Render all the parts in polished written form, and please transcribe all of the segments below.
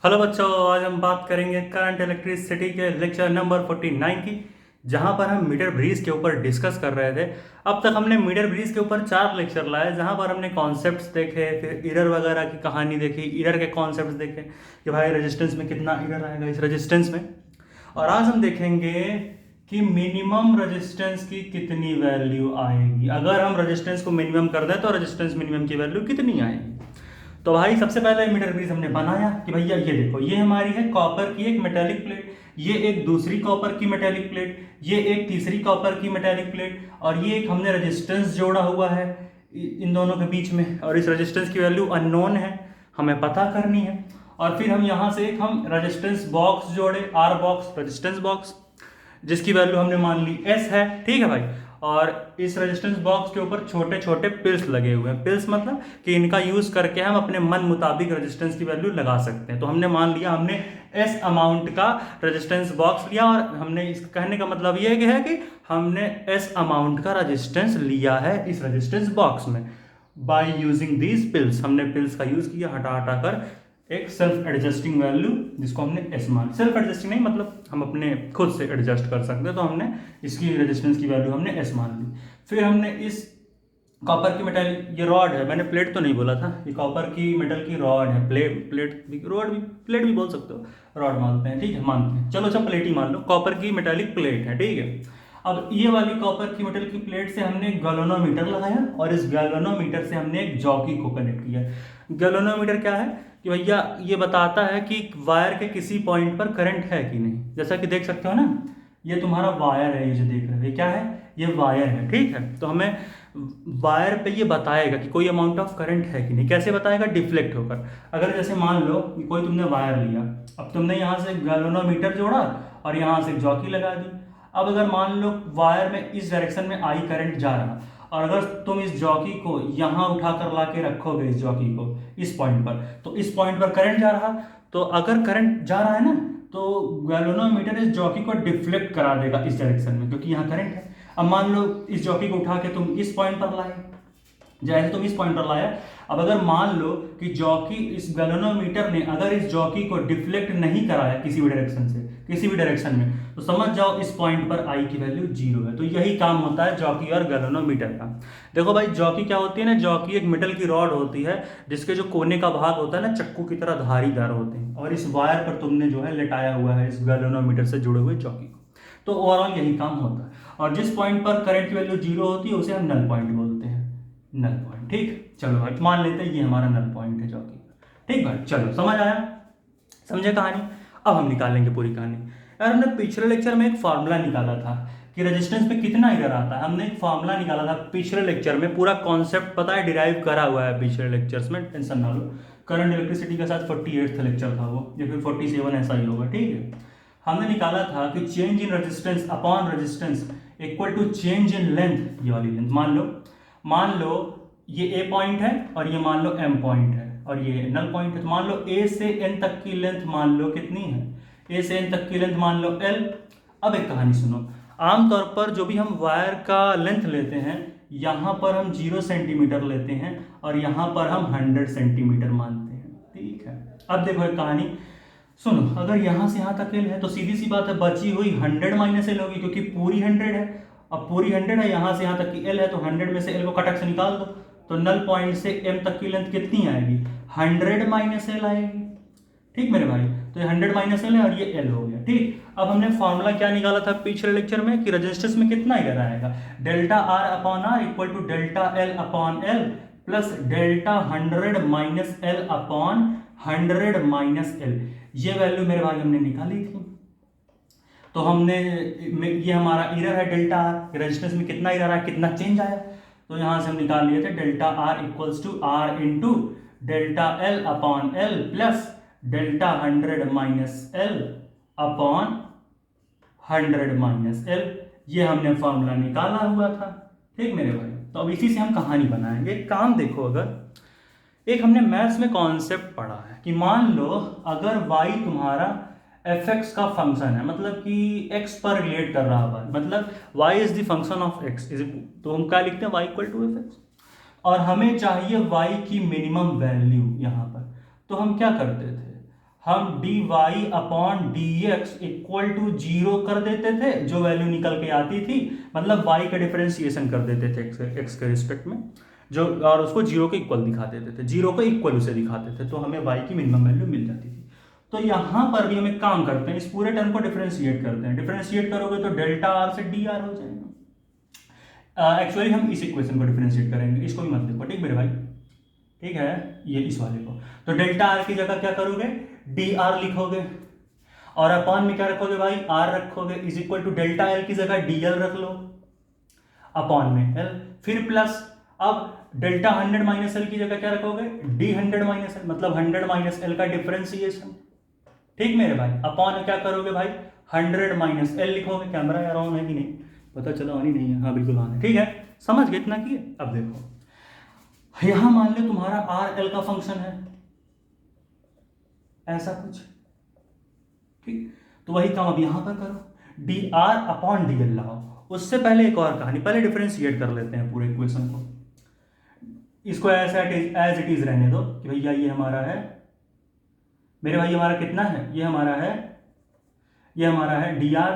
Hello बच्चों, आज हम बात करेंगे करंट इलेक्ट्रिसिटी के लेक्चर नंबर 49 की, जहां पर हम मीटर ब्रीज के ऊपर डिस्कस कर रहे थे। अब तक हमने मीटर ब्रीज के ऊपर 4 लेक्चर लाए, जहां पर हमने कॉन्सेप्ट्स देखे, फिर इरर वगैरह की कहानी देखी, इरर के कॉन्सेप्ट्स देखे कि भाई रेजिस्टेंस में कितना इरर आएगा इस रेजिस्टेंस में। और आज हम देखेंगे कि मिनिमम रेजिस्टेंस की कितनी वैल्यू आएगी। अगर हम रेजिस्टेंस को मिनिमम कर दें तो रेजिस्टेंस मिनिमम की वैल्यू कितनी आएगी। तो भाई सबसे पहले मीटर ब्रिज हमने बनाया कि भैया ये देखो, ये हमारी है कॉपर की एक मेटेलिक प्लेट, ये एक दूसरी कॉपर की मेटेलिक प्लेट, ये एक तीसरी कॉपर की मेटेलिक प्लेट, और ये एक हमने रेजिस्टेंस जोड़ा हुआ है इन दोनों के बीच में, और इस रेजिस्टेंस की वैल्यू अननोन है, हमें पता करनी है। और फिर हम यहाँ से एक हम रेजिस्टेंस बॉक्स जोड़े, आर बॉक्स रेजिस्टेंस बॉक्स, जिसकी वैल्यू हमने मान ली एस है। ठीक है भाई। और इस रेजिस्टेंस बॉक्स के ऊपर छोटे छोटे पिल्स लगे हुए हैं। पिल्स मतलब कि इनका यूज करके हम अपने मन मुताबिक रेजिस्टेंस की वैल्यू लगा सकते हैं। तो हमने मान लिया, हमने एस अमाउंट का रेजिस्टेंस बॉक्स लिया, और हमने इस कहने का मतलब ये है कि हमने एस अमाउंट का रेजिस्टेंस लिया है इस रेजिस्टेंस बॉक्स में। बाय यूजिंग दीज पिल्स, हमने पिल्स का यूज किया हटा हटा कर एक सेल्फ एडजस्टिंग वैल्यू, जिसको हमने एस मान, सेल्फ एडजस्टिंग नहीं मतलब हम अपने खुद से एडजस्ट कर सकते हैं, तो हमने इसकी रेजिस्टेंस की वैल्यू हमने एस मान ली। फिर हमने इस कॉपर की मेटल, ये रॉड है, मैंने प्लेट तो नहीं बोला था, ये कॉपर की मेटल की रॉड है, प्लेट भी, रॉड भी, प्लेट भी बोल सकते हो, रॉड मानते हैं। ठीक है, मानते हैं, चलो अच्छा प्लेट ही मान लो, कॉपर की मेटालिक प्लेट है। ठीक है। अब ये वाली कॉपर की मेटल की प्लेट से हमने गैल्वेनोमीटर लगाया, और इस गैल्वेनोमीटर से हमने एक जॉकी को कनेक्ट किया। गैल्वेनोमीटर क्या है कि भैया ये बताता है कि वायर के किसी पॉइंट पर करंट है कि नहीं। जैसा कि देख सकते हो ना, ये तुम्हारा वायर है, ये जो देख रहे हो ये क्या है, ये वायर है। ठीक है। तो हमें वायर पे ये बताएगा कि कोई अमाउंट ऑफ करंट है कि नहीं। कैसे बताएगा? डिफ्लेक्ट होकर। अगर जैसे मान लो कि कोई तुमने वायर लिया, अब तुमने यहाँ से गैल्वेनोमीटर जोड़ा और यहाँ से जॉकी लगा दी। अब अगर मान लो वायर में इस डायरेक्शन में आई करंट जा रहा, और अगर तुम इस जॉकी को यहाँ उठाकर ला के रखोगे, इस जॉकी को इस पॉइंट पर, तो इस पॉइंट पर करंट जा रहा, तो अगर करंट जा रहा है ना, तो गैल्वेनोमीटर इस जॉकी को डिफ्लेक्ट करा देगा इस डायरेक्शन में, क्योंकि यहाँ करंट है। अब मान लो इस जॉकी को उठा के तुम इस पॉइंट पर लाए, जैसे तुम इस पॉइंट पर लाया, अब अगर मान लो कि जॉकी, इस गैल्वेनोमीटर ने अगर इस जॉकी को डिफ्लेक्ट नहीं कराया किसी भी डायरेक्शन से, किसी भी डायरेक्शन में, तो समझ जाओ इस पॉइंट पर आई की वैल्यू 0 है। तो यही काम होता है जॉकी और गैल्वेनोमीटर का। देखो भाई, जॉकी क्या होती है ना, जॉकी एक मेटल की रॉड होती है, जिसके जो कोने का भाग होता है ना, चक्कू की तरह धारीदार होते हैं, और इस वायर पर तुमने जो है लेटाया हुआ है इस गैल्वेनोमीटर से जुड़े हुए जॉकी को। तो ओवरऑल यही काम होता है। और जिस पॉइंट पर करंट की वैल्यू 0 होती है उसे हम नल पॉइंट बोलते हैं, नल पॉइंट। ठीक, चलो भाई मान लेते हैं ये हमारा नल पॉइंट है जॉकी। ठीक भाई, चलो समझ आया, समझे कहानी। अब हम निकालेंगे पूरी कहानी। यार हमने पिछले लेक्चर में एक फार्मूला निकाला था कि रेजिस्टेंस पे कितना इरर आता है। हमने एक फार्मूला निकाला था पिछले लेक्चर में, पूरा कॉन्सेप्ट पता है, डिराइव करा हुआ है पिछले लेक्चर्स में, टेंशन ना लो। करंट इलेक्ट्रिसिटी के साथ 48th लेक्चर था वो, या फिर 47 ऐसा ही होगा। ठीक है। हमने निकाला था कि change in resistance upon resistance equal to change in length, ये वाली लेंथ। मान लो ये ए पॉइंट है, और ये मान लो एम पॉइंट है, और ये नल पॉइंट है। तो मान लो ए से एन तक की लेंथ मान लो कितनी है, ए से एन तक की लेंथ मान लो एल। अब एक कहानी सुनो, आमतौर पर जो भी हम वायर का लेंथ लेते हैं, यहाँ पर हम 0 सेंटीमीटर लेते हैं, और यहाँ पर हम 100 सेंटीमीटर मानते हैं। ठीक है। अब देखो एक कहानी सुनो, अगर यहाँ से यहाँ तक एल है, तो सीधी सी बात है बची हुई 100 माइनस एल होगी, क्योंकि पूरी 100 है। अब पूरी 100 है, यहाँ से यहाँ तक की एल है, तो 100 में से एल को कटक से निकाल दो, तो नल पॉइंट से एम तक की लेंथ कितनी आएगी, 100 माइनस एल आएगी। ठीक मेरे भाई, तो ये 100 माइनस एल है, और ये एल हो गया। ठीक, अब हमने फॉर्मूला क्या निकाला था पिछले लेक्चर में कि रेजिस्टेंस में कितना इरर आएगा, delta R upon R equal to delta L upon L plus delta 100 minus L upon 100 minus L. ये वैल्यू मेरे भाई हमने निकाली थी। तो हमने, ये हमारा इरर है डेल्टा आर, रेजिस्टेंस में कितना इरर आया, कितना चेंज आया, तो यहां से हम निकाल लिए थे delta R equals to R into delta L upon L plus delta 100 minus L upon 100 minus L. ये हमने फॉर्मूला निकाला हुआ था। ठीक मेरे भाई, तो अब इसी से हम कहानी बनाएंगे। एक काम देखो, अगर एक हमने मैथ्स में कॉन्सेप्ट पढ़ा है कि मान लो अगर y तुम्हारा fx का फंक्शन है, मतलब कि x पर रिलेट कर रहा है, मतलब y is the function of x, तो हम क्या लिखते हैं, y इक्वल टू fx, और हमें चाहिए y की मिनिमम वैल्यू यहाँ पर। तो हम क्या करते थे, हम D Y upon D X equal to 0 कर देते थे, जो वैल्यू निकल के आती थी, मतलब वाई का डिफरेंशिएशन कर देते थे एक्स के रिस्पेक्ट में, जो और उसको 0 के इक्वल दिखा देते थे, 0 को इक्वल उसे दिखाते थे, तो हमें वाई की मिनिमम वैल्यू मिल जाती थी। तो यहां पर भी हम एक काम करते हैं, इस पूरे टर्म को डिफरेंशिएट करते हैं। डिफरेंशिएट करोगे तो डेल्टा आर से डी आर हो जाएगा। एक्चुअली हम इस इक्वेशन को डिफरेंशिएट करेंगे, इसको भी मत देखो, ठीक मेरे भाई, ठीक है, ये इस वाले को। तो डेल्टा आर की जगह क्या करोगे, डी आर लिखोगे, और अपॉन में क्या रखोगे भाई, आर रखोगे, is equal to delta L की जगह डी एल रख लो, अपॉन में एल, फिर प्लस, अब डेल्टा 100 माइनस एल की जगह क्या रखोगे, डी 100 माइनस एल, मतलब 100 माइनस एल का डिफरेंशिएशन, ठीक मेरे भाई। अपॉन क्या करोगे भाई, 100 माइनस एल लिखोगे। कैमरा यार ऑन है कि नहीं, पता चला ऑन ही नहीं है, हाँ बिल्कुल ऑन है, ठीक है, समझ गए इतना किए। अब देखो यहां मान लो तुम्हारा आर एल का फंक्शन है, ऐसा कुछ, ठीक, तो वही काम अब यहां पर करो, D R upon D L लगाओ। उससे पहले एक और कहानी, पहले डिफरेंशिएट कर लेते हैं पूरे इक्वेशन को, इसको ऐसा एज इट इज रहने दो कि भैया ये हमारा है मेरे भाई, हमारा कितना है, ये हमारा है डी आर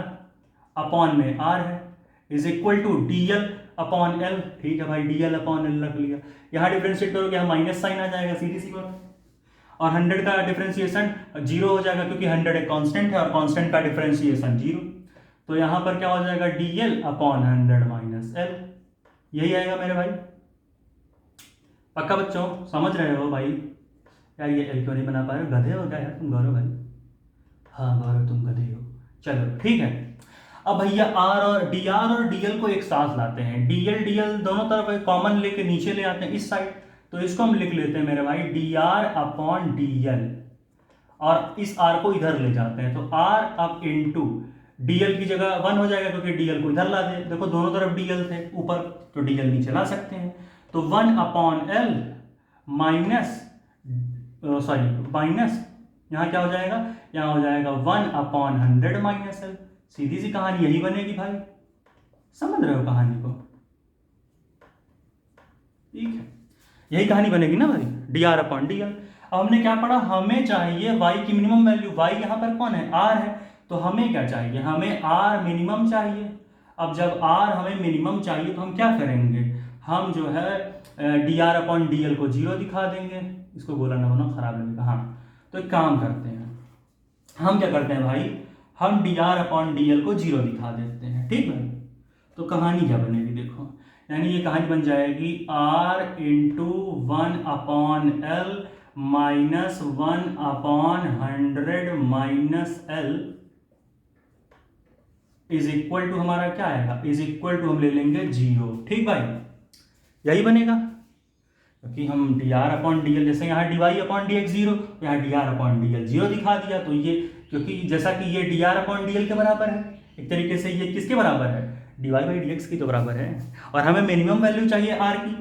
अपॉन में आर है, is equal to D L upon L, ठीक है भाई, डी एल अपॉन एल रख लिया। यहाँ डिफरेंशिएट करोगे, यहाँ माइनस साइन आ जाएगा, सीधी सी बात, और 100 का डिफरेंशिएशन 0 हो जाएगा, क्योंकि 100 एक कांस्टेंट है और कांस्टेंट का डिफरेंशिएशन 0, तो यहाँ पर क्या हो जाएगा, D L upon 100 minus L, यही आएगा मेरे भाई। पक्का बच्चों, समझ रहे हो भाई? यार ये एल क्यों नहीं बना पा रहे हो, गधे हो क्या यार तुम गौरव भाई? हाँ गौरव तुम गधे हो, चलो ठीक है। अब भैया आर और डी एल को एक साथ लाते हैं, डी एल दोनों तरफ कॉमन लेके नीचे ले आते हैं इस साइड, तो इसको हम लिख लेते हैं मेरे भाई D R upon D L, और इस आर को इधर ले जाते हैं, तो R up into D L की जगह 1 हो जाएगा, क्योंकि डी एल को इधर ला दे, देखो दोनों तरफ डी एल थे ऊपर, तो डी एल नीचे ला सकते हैं, तो 1 अपॉन एल माइनस माइनस यहाँ क्या हो जाएगा, यहाँ हो जाएगा 1 अपॉन 100 माइनस एल, सीधी सी कहानी यही बनेगी भाई, समझ रहे हो कहानी को? ठीक है, यही कहानी बनेगी ना भाई, D R upon D L. अब हमने क्या पढ़ा, हमें चाहिए y की मिनिमम वैल्यू, y यहाँ पर कौन है, r है, तो हमें क्या चाहिए, हमें r मिनिमम चाहिए। अब जब r हमें मिनिमम चाहिए तो हम क्या करेंगे, हम जो है D R upon D L को 0 दिखा देंगे, इसको बोला ना बनो खराब लगेगा, हाँ, तो एक काम करते हैं, हम क्या करते हैं भाई, हम D R upon D L को 0 दिखा देते हैं, ठीक है। तो कहानी क्या बनेगी देखो, यानी ये कहानी बन जाएगी r into 1 upon L minus 1 upon 100 minus L is equal to, हमारा क्या आएगा, इज इक्वल टू हम ले लेंगे 0, ठीक भाई, यही बनेगा, क्योंकि हम D R upon D L, जैसे यहाँ D Y upon D X 0, यहाँ D R upon D L 0 दिखा दिया, तो ये क्योंकि जैसा कि ये D R upon D L के बराबर है, एक तरीके से ये किसके बराबर है, D Y by D X की तो बराबर है, और हमें मिनिमम वैल्यू चाहिए आर की,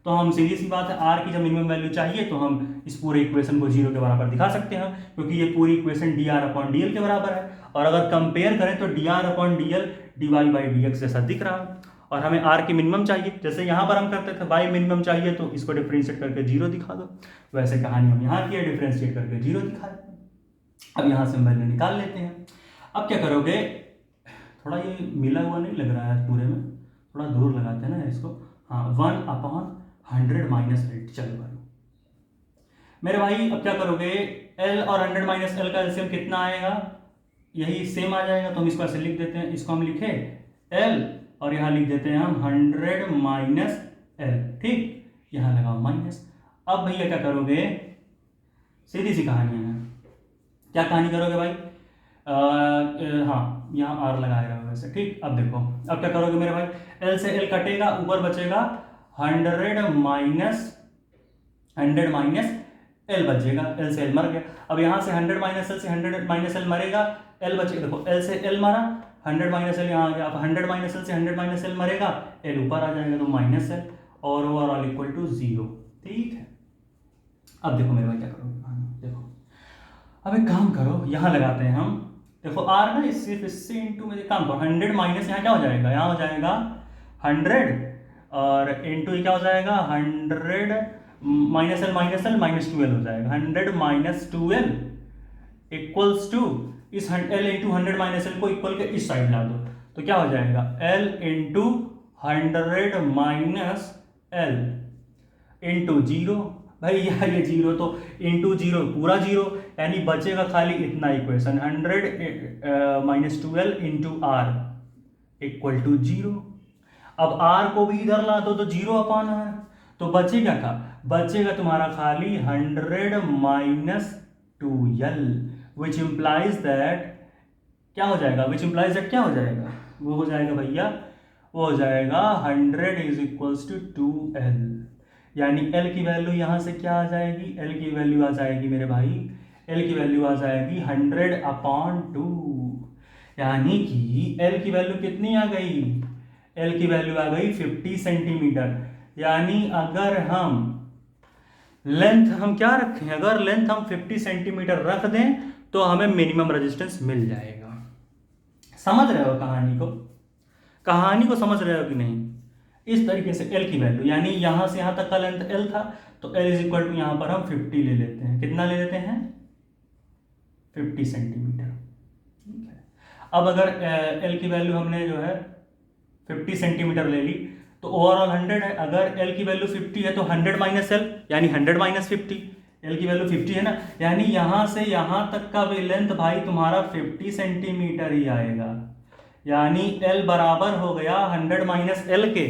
तो हम सीधी सी बात है आर की जब मिनिमम वैल्यू चाहिए तो हम इस पूरे इक्वेशन को 0 के बराबर दिखा सकते हैं, क्योंकि ये पूरी equation D R upon D L के बराबर है, और अगर कंपेयर करें तो D R upon D L D Y by D X जैसा दिख रहा है, और हमें आर की मिनिमम चाहिए, जैसे यहाँ पर हम करते थे वाई मिनिमम चाहिए तो इसको डिफरेंशिएट करके 0 दिखा दो, वैसे कहानी हम यहाँ की डिफरेंशिएट करके 0 दिखा देते हैं। अब यहाँ से हम वैल्यू निकाल लेते हैं। अब क्या करोगे, थोड़ा ये मिला हुआ नहीं लग रहा है पूरे में, थोड़ा दूर लगाते हैं ना इसको, हाँ, 1 अपॉन 100 माइनस एल, चलो भाई मेरे भाई। अब क्या करोगे, एल और 100 माइनस एल का एलसीएम कितना आएगा, यही सेम आ जाएगा, तो हम इसको ऐसे लिख देते हैं, इसको हम लिखे एल और यहाँ लिख देते हैं हम 100 माइनस एल, ठीक, यहाँ लगाओ माइनस। अब भैया क्या करोगे, सीधी सी कहानी है, क्या कहानी करोगे भाई, हाँ यहाँ आर लगाएगा वैसे, ठीक। अब देखो, अब क्या करोगे मेरे भाई, एल से एल कटेगा, ऊपर बचेगा 100 माइनस एल बचेगा, एल से एल मर गया। अब यहाँ से 100 माइनस एल से 100 माइनस एल मरेगा, एल बचेगा, देखो एल से एल मारा, 100 माइनस एल यहाँ आ गया, अब 100 माइनस एल से 100 माइनस एल मरेगा, एल ऊपर आ जाएगा, तो माइनस एल, और ओवरऑल इक्वल टू 0, ठीक है। अब देखो मेरे भाई क्या करोगे, देखो अब एक काम करो, यहाँ लगाते हैं हम, देखो आर ना सिर्फ इससे इंटू में काम करो, 100 माइनस यहाँ क्या हो जाएगा, यहाँ हो जाएगा 100 और इंटू क्या हो जाएगा 100 माइनस एल माइनस 2l हो जाएगा, 100 माइनस 2l इक्वल्स टू इस एल इंटू 100 माइनस एल को इक्वल के इस साइड ला दो, तो क्या हो जाएगा L into 100 minus L into zero. भाई यार ये जीरो तो इंटू जीरो पूरा जीरो, यानी बचेगा खाली इतना equation 100 minus 12 into R equal to zero. अब आर को भी इधर ला दो तो जीरो अपॉन आर, तो बचेगा क्या, बचेगा तुम्हारा खाली 100 minus 2l which implies that क्या हो जाएगा, विच इंप्लाइज दैट क्या हो जाएगा, वो हो जाएगा भैया, वो हो जाएगा 100 इज इक्वल्स टू 2l, यानी l की वैल्यू यहाँ से क्या आ जाएगी, l की वैल्यू आ जाएगी मेरे भाई, l की वैल्यू आ जाएगी 100 अपॉन 2, यानी कि l की वैल्यू कितनी आ गई, l की वैल्यू आ गई 50 सेंटीमीटर। यानी अगर हम लेंथ हम क्या रखें, अगर लेंथ हम 50 सेंटीमीटर रख दें तो हमें मिनिमम रेजिस्टेंस मिल जाएगा। समझ रहे हो कहानी को, कहानी को समझ रहे हो कि नहीं। इस तरीके से L की वैल्यू, यानी यहां से यहां तक का लेंथ L था, तो L इज इक्वल टू यहां पर हम 50 ले लेते हैं, कितना ले लेते हैं 50 सेंटीमीटर। ठीक है, अब अगर L की वैल्यू हमने जो है 50 सेंटीमीटर ले ली तो ओवरऑल 100 है, अगर L की वैल्यू 50 है तो 100 माइनस L यानी 100 माइनस 50, L की वैल्यू 50 है ना, यानी यहां से यहां तक का भी लेंथ भाई तुम्हारा 50 सेंटीमीटर ही आएगा, यानी L बराबर हो गया 100 माइनस L के,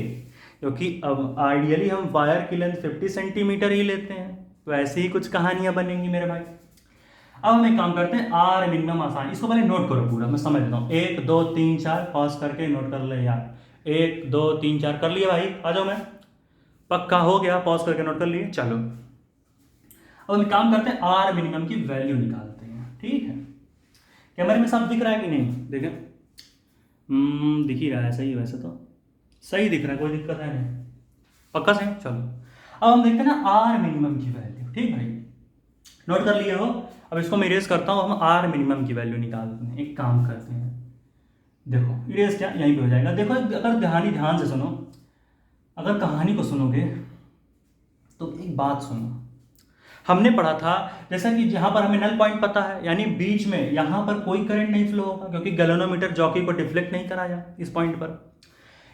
क्योंकि अब आइडियली हम वायर की लेंथ 50 सेंटीमीटर ही लेते हैं, तो ऐसे ही कुछ कहानियां बनेंगी मेरे भाई। अब हम एक काम करते हैं, आर मिनिमम आसान, इसको पहले नोट करो पूरा, मैं समझ लेता हूँ, 1 2 3 4 पॉज करके नोट कर ले यार, 1 2 3 4 कर लिए भाई, आ जाओ, मैं पक्का हो गया, पॉज करके नोट कर लिए। चलो अब हम काम करते हैं, आर मिनिमम की वैल्यू निकालते हैं। ठीक है, कैमरे में साफ दिख रहा है कि नहीं, देखें, दिख ही रहा है, सही, वैसे तो सही दिख रहा है, कोई दिक्कत है नहीं, पक्का सही। चलो अब हम देखते हैं ना आर मिनिमम की वैल्यू। ठीक भाई, नोट कर लिए हो, अब इसको मैं इरेज करता हूँ, हम आर मिनिमम की वैल्यू निकालते हैं। एक काम करते हैं, देखो इरेज क्या यहीं पे हो जाएगा। देखो अगर ध्यान से सुनो, अगर कहानी को सुनोगे तो एक बात सुनो, हमने पढ़ा था जैसा कि जहां पर हमें नल पॉइंट पता है, यानी बीच में यहां पर कोई करंट नहीं फ्लो होगा, क्योंकि गैल्वेनोमीटर जॉकी को डिफ्लेक्ट नहीं कराया इस पॉइंट पर।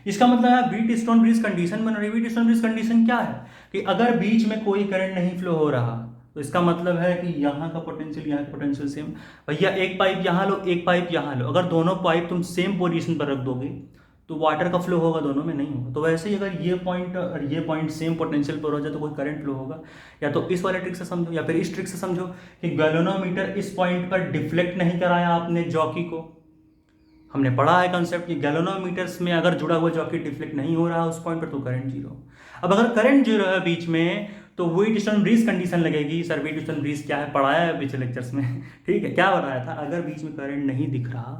इसका मतलब है व्हीट स्टोन ब्रिज कंडीशन बन रही है। व्हीट स्टोन ब्रिज कंडीशन क्या है कि अगर बीच में कोई करंट नहीं फ्लो हो रहा तो इसका मतलब है कि यहाँ का पोटेंशियल यहाँ का पोटेंशियल सेम। भैया एक पाइप यहाँ लो, एक पाइप यहाँ लो, अगर दोनों पाइप तुम सेम पोजीशन पर रख दोगे तो वाटर का फ्लो होगा, दोनों में नहीं होगा। तो वैसे ही अगर ये पॉइंट और ये पॉइंट सेम पोटेंशियल पर हो जाए तो कोई करंट फ्लो होगा। या तो इस वाले ट्रिक से समझो या फिर इस ट्रिक से समझो कि गैल्वेनोमीटर इस पॉइंट पर डिफ्लेक्ट नहीं कराया आपने जॉकी को। हमने पढ़ा है कंसेप्ट कि गैल्वेनोमीटर्स में अगर जुड़ा हुआ जॉकी डिफ्लेक्ट नहीं हो रहा उस पॉइंट पर तो करंट जीरो। अब अगर करंट जीरो है बीच में तो व्हीट स्टोन ब्रिज कंडीशन लगेगी। सर व्हीट स्टोन ब्रिज क्या है, पढ़ाया है पिछले लेक्चर्स में। ठीक है, क्या बताया था, अगर बीच में करंट नहीं दिख रहा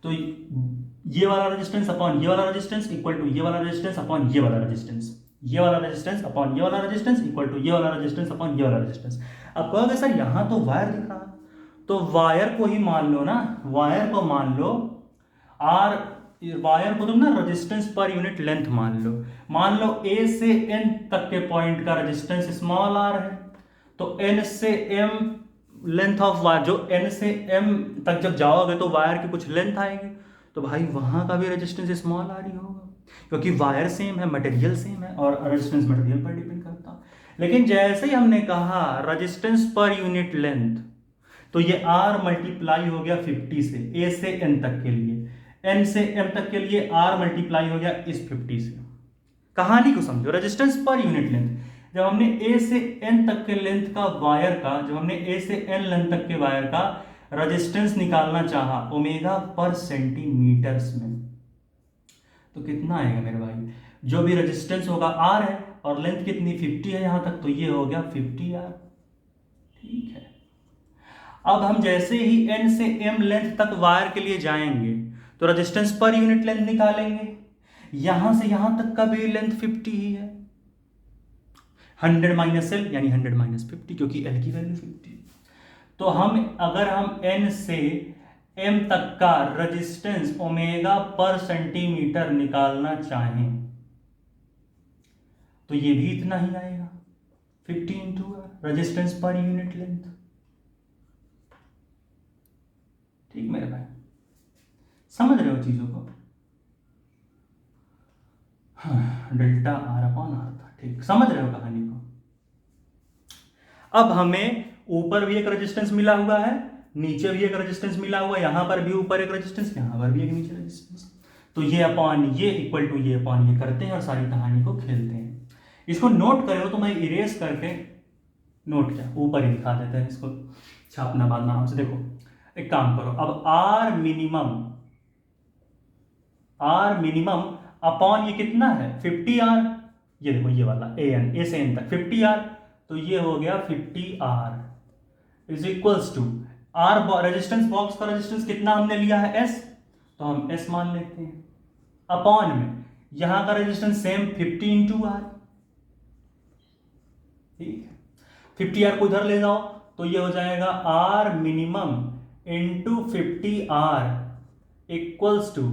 तो ये वाला रेजिस्टेंस अपॉन ये वाला रेजिस्टेंस इक्वल टू ये वाला रेजिस्टेंस अपॉन ये वाला रेजिस्टेंस, ये वाला रेजिस्टेंस अपॉन ये वाला रेजिस्टेंस इक्वल टू ये वाला रेजिस्टेंस अपॉन ये वाला रेजिस्टेंस। अब कहोगे सर यहाँ तो वायर दिख रहा, तो वायर को ही मान लो ना, वायर को मान लो आर, वायर को तुम ना रेजिस्टेंस पर यूनिट लेंथ मान लो ए से एन तक के पॉइंट का रेजिस्टेंस स्मॉल आर है, तो एन से एम लेंथ ऑफ वायर, जो एन से एम तक जब जाओगे तो वायर की कुछ लेंथ आएगी, तो भाई वहां का भी रेजिस्टेंस स्मॉल आर ही होगा, क्योंकि वायर सेम है, मटेरियल सेम है और रेजिस्टेंस मटेरियल पर डिपेंड करता है। लेकिन जैसे ही हमने कहा रेजिस्टेंस पर यूनिट लेंथ, तो ये R मल्टीप्लाई हो गया 50 से, A से N तक के लिए, N से M तक के लिए R मल्टीप्लाई हो गया इस 50 से। कहानी को समझो, रेजिस्टेंस पर यूनिट लेंथ, जब हमने A से N तक के लेंथ का वायर का, जब हमने A से N लेंथ तक के वायर का रेजिस्टेंस निकालना चाहा ओमेगा पर सेंटीमीटर्स में, तो कितना आएगा मेरे भाई, जो भी रेजिस्टेंस होगा R है और लेंथ कितनी 50 है यहां तक, तो ये हो गया 50R। ठीक है, अब हम जैसे ही N से M लेंथ तक वायर के लिए जाएंगे तो रेजिस्टेंस पर यूनिट लेंथ निकालेंगे, यहां से यहां तक का भी लेंथ 50 ही है, 100 माइनस L यानी 100 माइनस 50, क्योंकि L की वैल्यू 50। तो हम अगर हम N से M तक का रेजिस्टेंस ओमेगा पर सेंटीमीटर निकालना चाहें तो ये भी इतना ही आएगा, 50 into resistance per unit length. ठीक मेरे भाई, समझ रहे हो चीज़ों को? हाँ, डेल्टा आर अपॉन आर था, ठीक, समझ रहे हो कहानी को? अब हमें ऊपर भी एक रेजिस्टेंस मिला हुआ है, नीचे भी एक रेजिस्टेंस मिला हुआ है, यहां पर भी ऊपर एक रेजिस्टेंस, यहां पर भी एक नीचे रेजिस्टेंस, तो ये अपॉन ये इक्वल टू ये अपॉन ये करते हैं और सारी कहानी को खेलते हैं। इसको नोट करो तो मैं इरेज करके नोट क्या ऊपर ही दिखा देते हैं, इसको छापना बाद में आराम से। देखो एक काम करो, अब आर मिनिमम अपॉन ये कितना है 50R, ये देखो ये वाला AN, A से N तक 50R, तो ये हो गया 50R is equals to R resistance box का रेजिस्टेंस कितना हमने लिया है S, तो हम S मान लेते हैं, अपॉन में यहां का रेजिस्टेंस सेम 50 इंटू आर, ठीक है। 50R को इधर ले जाओ तो ये हो जाएगा R minimum into 50R equals to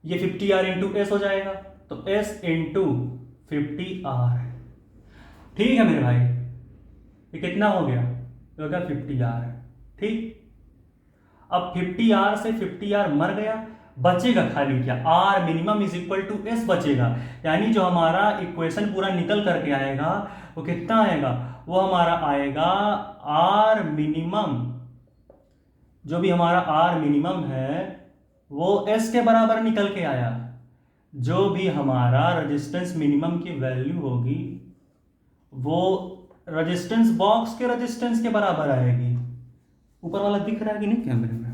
ये 50R इंटू S हो जाएगा, तो S इंटू 50R, ठीक है मेरे भाई, ये कितना हो गया, ये हो गया 50R, ठीक। अब 50R से 50R मर गया, बचेगा खाली क्या, R minimum is equal to S बचेगा, यानी जो हमारा इक्वेशन पूरा निकल करके आएगा वो कितना आएगा, वो हमारा आएगा R मिनिमम, जो भी हमारा R मिनिमम है वो S के बराबर निकल के आया, जो भी हमारा रेजिस्टेंस मिनिमम की वैल्यू होगी वो रेजिस्टेंस बॉक्स के रेजिस्टेंस के बराबर आएगी। ऊपर वाला दिख रहा है कि नहीं कैमरे में?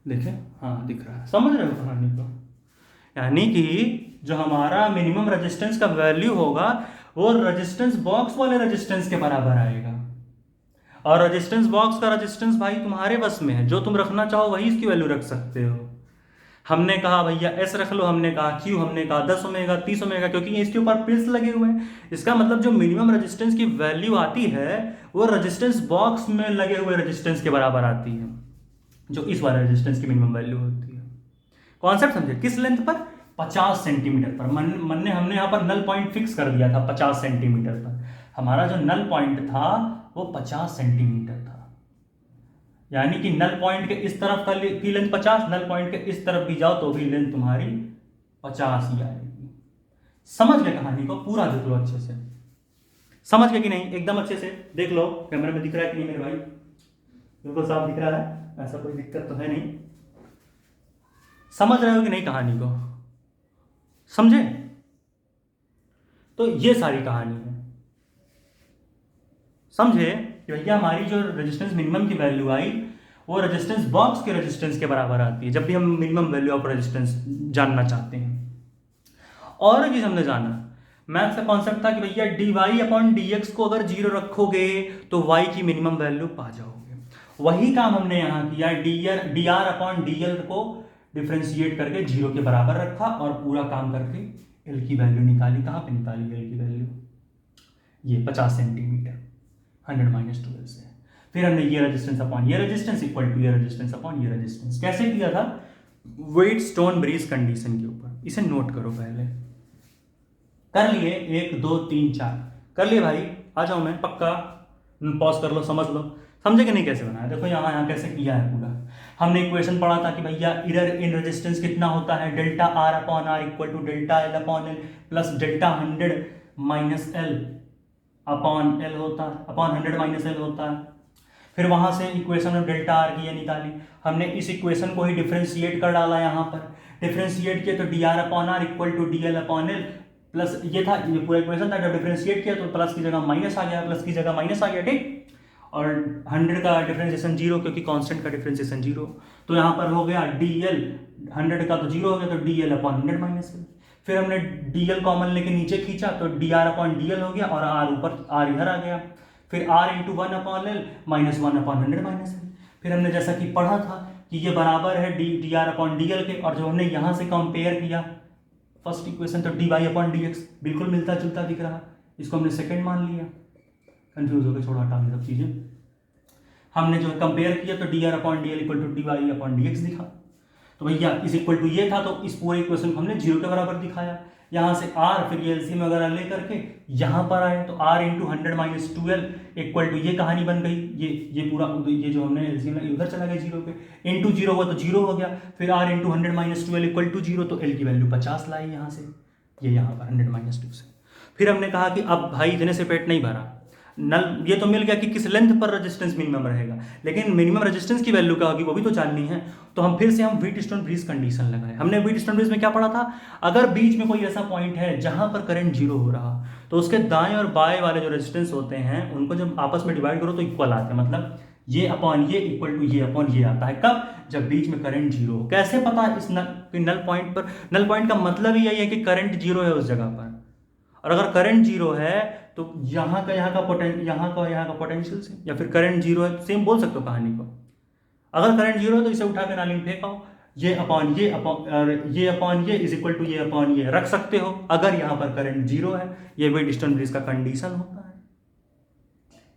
देखें, हाँ दिख रहा है, समझ रहे हो कहानी को? यानी कि जो हमारा मिनिमम रेजिस्टेंस का वैल्यू होगा वो रेजिस्टेंस बॉक्स वाले रेजिस्टेंस के बराबर आएगा, और रेजिस्टेंस बॉक्स का रेजिस्टेंस भाई तुम्हारे बस में है, जो तुम रखना चाहो वही इसकी वैल्यू रख सकते हो। हमने कहा भैया S रख लो, हमने कहा Q, हमने कहा 10 ओमेगा 30 ओमेगा, क्योंकि इसके ऊपर पिल्स लगे हुए हैं। इसका मतलब जो मिनिमम रेजिस्टेंस की वैल्यू आती है वो रेजिस्टेंस बॉक्स में लगे हुए रेजिस्टेंस के बराबर आती है, जो इस वाले रेजिस्टेंस की मिनिमम वैल्यू होती है। कॉन्सेप्ट समझे? किस लेंथ पर? 50 सेंटीमीटर पर। हमने यहाँ पर नल पॉइंट फिक्स कर दिया था 50 सेंटीमीटर पर, हमारा जो नल पॉइंट था वो 50 सेंटीमीटर था, यानी कि नल पॉइंट के इस तरफ की लेंथ 50, नल पॉइंट के इस तरफ भी जाओ तो भी लेंथ तुम्हारी 50 ही आएगी। समझ गए कहानी को? पूरा देख लो अच्छे से, समझ गए कि नहीं? एकदम अच्छे से देख लो, कैमरे में दिख रहा है कि नहीं मेरे भाई? बिल्कुल साफ दिख रहा है, ऐसा कोई दिक्कत तो है नहीं। समझ रहे हो कि नहीं कहानी को? समझे? तो ये सारी कहानी है, समझे कि भैया हमारी जो रेजिस्टेंस मिनिमम की वैल्यू आई वो रेजिस्टेंस बॉक्स के रेजिस्टेंस के बराबर आती है, जब भी हम मिनिमम वैल्यू ऑफ रेजिस्टेंस जानना चाहते हैं। और चीज हमने जाना, मैथ्स का कॉन्सेप्ट था कि भैया dy अपॉन dx को अगर 0 रखोगे तो y की मिनिमम वैल्यू पा जाओगे। वही काम हमने यहाँ किया, dr अपॉन dl को डिफ्रेंशिएट करके 0 के बराबर रखा और पूरा काम करके l की वैल्यू निकाली। कहाँ पे निकाली l की वैल्यू? ये 50 सेंटीमीटर 100 माइनस 12 से। फिर हमने ये रेजिस्टेंस अपॉन ये रेजिस्टेंस इक्वल टू ये रेजिस्टेंस अपॉन ये रेजिस्टेंस। कैसे किया था? वेटस्टोन ब्रिज कंडीशन के ऊपर। इसे नोट करो पहले। कर लिए 1 2 3 4 कर लिए भाई? आ जाओ, मैं पक्का पॉज कर लो, समझ लो। समझे कि नहीं कैसे बनाया? देखो यहाँ कैसे किया है पूरा। हमने इक्वेशन पढ़ा था कि भैया एरर इन रेजिस्टेंस कितना होता है, delta R upon R equal to delta L upon L plus delta 100 minus L upon L होता है, अपॉन 100 माइनस एल होता है। फिर वहां से इक्वेशन ऑफ डेल्टा आर की ये निकाली हमने, इस इक्वेशन को ही डिफ्रेंशिएट कर डाला यहाँ पर। डिफ्रेंशिएट किया तो D R upon R equal to D L upon L plus, ये था, ये पूरा इक्वेशन था। जब डिफ्रेंशिएट किया तो प्लस की जगह माइनस आ गया, प्लस की जगह माइनस आ गया, ठीक। और 100 का डिफ्रेंशिएशन 0, क्योंकि कांस्टेंट का डिफ्रेंशिएशन 0, तो यहाँ पर हो गया डी एल, 100 का तो 0 हो गया, तो D L upon 100 minus L. फिर हमने डी एल कॉमन लेके नीचे खींचा तो D R upon D L हो गया, और आर ऊपर, आर इधर आ गया। फिर R into 1 upon L minus 1 upon 100 minus L. फिर हमने जैसा कि पढ़ा था कि ये बराबर है D R upon D L के, और जब हमने यहाँ से कंपेयर किया फर्स्ट इक्वेशन तो D Y upon D X बिल्कुल मिलता जुलता दिख रहा, इसको हमने सेकंड मान लिया। कंफ्यूज हो गए, छोड़ा हटा ये सब चीजें। हमने जो कंपेयर किया तो D R upon D L equal to D Y upon D X दिखा, तो भैया इस इक्वल टू ये था, तो इस पूरे इक्वेशन को हमने 0 के बराबर दिखाया। यहाँ से R, फिर ये एलसीएम वगैरह ले करके यहाँ पर आए तो R into 100 minus 12 equal to, ये कहानी बन गई, ये पूरा ये जो हमने एलसीएम उधर चला गया जीरो पे, इंटू जीरो हुआ तो जीरो हो गया, फिर R into 100 minus 12 equal to zero, तो L की वैल्यू 50 लाई यहाँ से, ये यहाँ पर 100 माइनस 2 से। फिर हमने कहा कि अब भाई इतने से पेट नहीं भरा, नल ये तो मिल गया कि किस लेंथ पर रेजिस्टेंस मिनिमम रहेगा, लेकिन मिनिमम रेजिस्टेंस की वैल्यू क्या होगी वो भी तो जाननी है। तो हम फिर से व्हीटस्टोन ब्रिज कंडीशन लगाए। हमने व्हीटस्टोन ब्रिज में क्या पढ़ा था, अगर बीच में कोई ऐसा पॉइंट है जहां पर करंट जीरो हो रहा, तो उसके दाएं और बाएं वाले जो रेजिस्टेंस होते हैं उनको जब आपस में डिवाइड करो तो इक्वल आते हैं, मतलब ये अपॉन ये इक्वल टू ये अपॉन ये आता है। कब, जब बीच में करंट जीरो हो। कैसे पता इस नल पॉइंट पर, नल पॉइंट का मतलब ही यही है कि करंट जीरो है उस जगह पर, और अगर करंट जीरो है तो यहाँ का पोटेंशियल से, या फिर करंट जीरो है, सेम बोल सकते हो कहानी को। अगर करंट जीरो है तो इसे उठा के नाली में फेंकाओ, ये अपॉन ये इज इक्वल टू ये अपॉन ये रख सकते हो, अगर यहाँ पर करंट जीरो है। ये व्हीटस्टोन ब्रिज का कंडीशन होता है,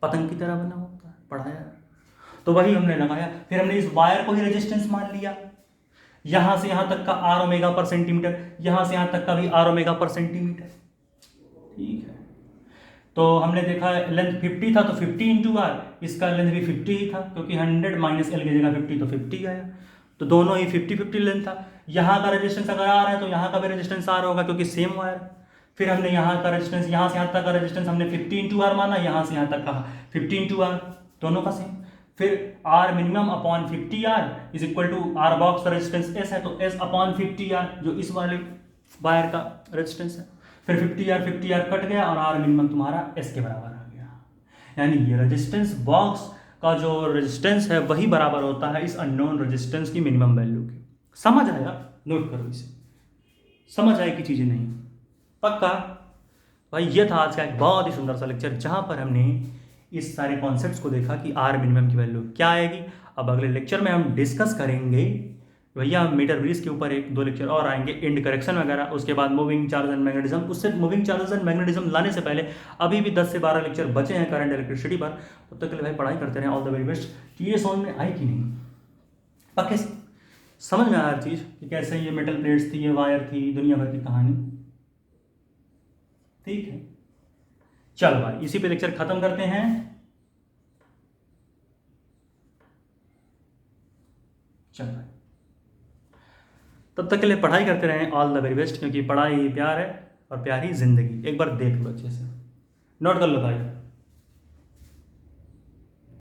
पतंग की तरह बना होता है, पढ़ाया। तो वही हमने लगाया। फिर हमने इस वायर को ही रेजिस्टेंस मान लिया, यहां से यहां तक का R ओमेगा पर सेंटीमीटर, यहां से यहां तक का भी R ओमेगा पर सेंटीमीटर, ठीक है। तो हमने देखा लेंथ 50 था तो 50 इंटू आर, इसका लेंथ भी 50 ही था क्योंकि 100 माइनस एल की जगह 50 तो 50 आया, तो दोनों ही 50-50 लेंथ था। यहाँ का रेजिस्टेंस अगर आर है तो यहाँ का भी रेजिस्टेंस आर होगा क्योंकि सेम वायर। फिर हमने यहाँ का रेजिस्टेंस, यहाँ से यहाँ तक का रेजिस्टेंस हमने 50 इंटू आर माना, यहाँ से यहाँ तक का 50 इंटू आर, दोनों का सेम। फिर R minimum upon 50 R is equal to R box का रेजिस्टेंस एस है तो एस अपॉन 50 आर जो इस वाले वायर का रेजिस्टेंस है। फिर 50 आर कट गया और आर मिनिमम तुम्हारा एस के बराबर आ गया। यानी ये रेजिस्टेंस बॉक्स का जो रेजिस्टेंस है वही बराबर होता है इस अननोन रेजिस्टेंस की मिनिमम वैल्यू के। समझ आया, नोट करो इसे, समझ आए कि चीजें नहीं, पक्का भाई। ये था आज का एक बहुत ही सुंदर सा लेक्चर जहां पर हमने इस सारे कॉन्सेप्ट्स को देखा कि आर मिनिमम की वैल्यू क्या आएगी। अब अगले लेक्चर में हम डिस्कस करेंगे भैया मीटर ब्रिज के ऊपर 1-2 लेक्चर और आएंगे, इंड करेक्शन वगैरह, उसके बाद मूविंग चार्ज एंड मैग्नेटिज्म। उससे मूविंग चार्जेस एंड मैग्नेटिज्म लाने से पहले अभी भी 10 से 12 लेक्चर बचे हैं करंट इलेक्ट्रिसिटी पर। तब तक के लिए भाई पढ़ाई करते रहें। All the very best. चीज़ें समझ में आई कि नहीं, पक्के समझ में आया हर चीज़ कि कैसे ये मेटल प्लेट्स थी, ये वायर थी, दुनिया भर की कहानी, ठीक है। चलो भाई इसी पे लेक्चर खत्म करते हैं। चलो भाई तब तक के लिए पढ़ाई करते रहें। ऑल द वेरी बेस्ट, क्योंकि पढ़ाई ही प्यार है और प्यार ही जिंदगी। एक बार देख लो अच्छे से, नोट कर लो भाई।